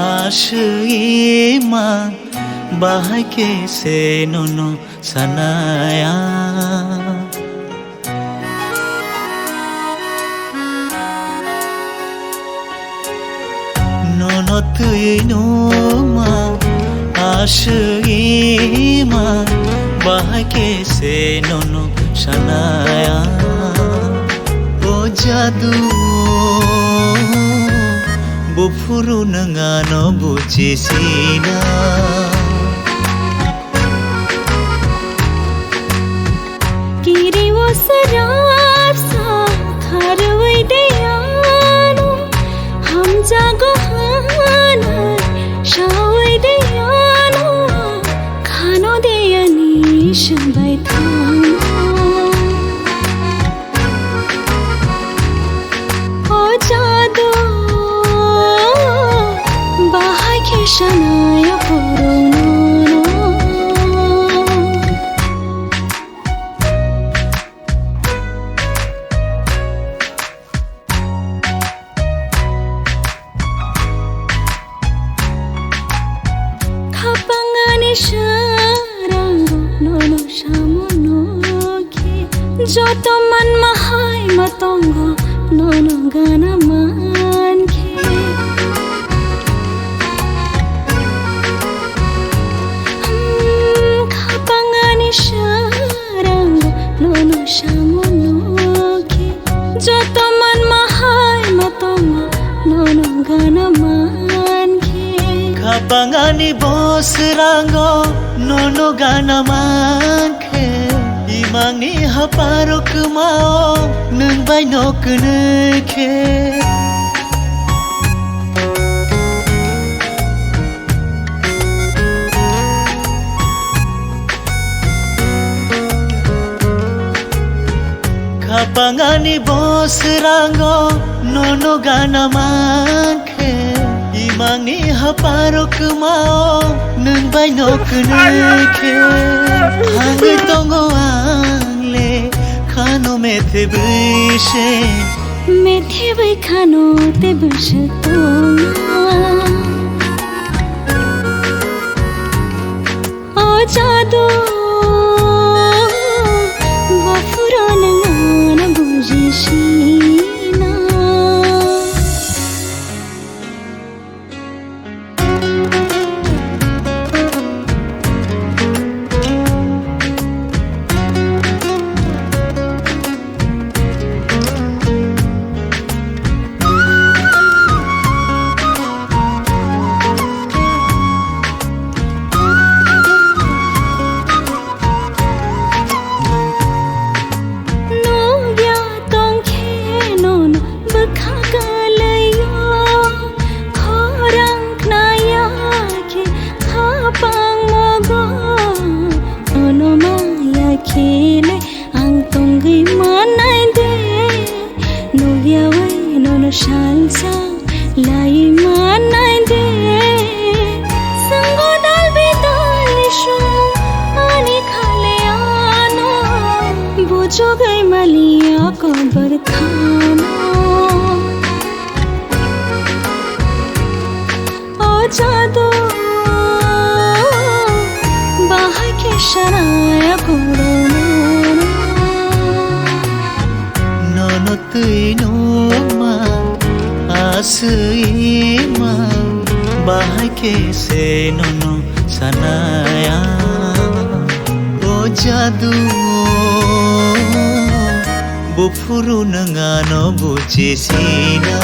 Asima bahake se nono sanaya nono tuinuma Asima bahake se nono sanaya O jadu Bufuru nangano bucisina Kiri wo sarab sa kharwai deyano Ham jago hana shawai deyano Khano deyani shambai thano O jadu Shanaya puruno Khapangani sharango nono shamono ke Joto man mahai matongo nono gana man ke Sharango nono shamonoki Joto man mahai matongo nono gana manke Kapangani bos rango nono gana manke Imangni haparok mao nung bay nok neke Kapangani bos rango nono gana manke Imangni haparok mao nung bay nok neke Hangi tongo angle khano methe bishe Methe bai khano te bishe tonga O jadu Khele ang tongai manai de Nuya wai nono shansa lai manai de Sango dal bedal shu ani khale ano Bojo gai maliya ko barkhana O jadu bahake shanaya puro Tuinuma asima bahake se nono sanaya O jadu bufuru nangano bucisina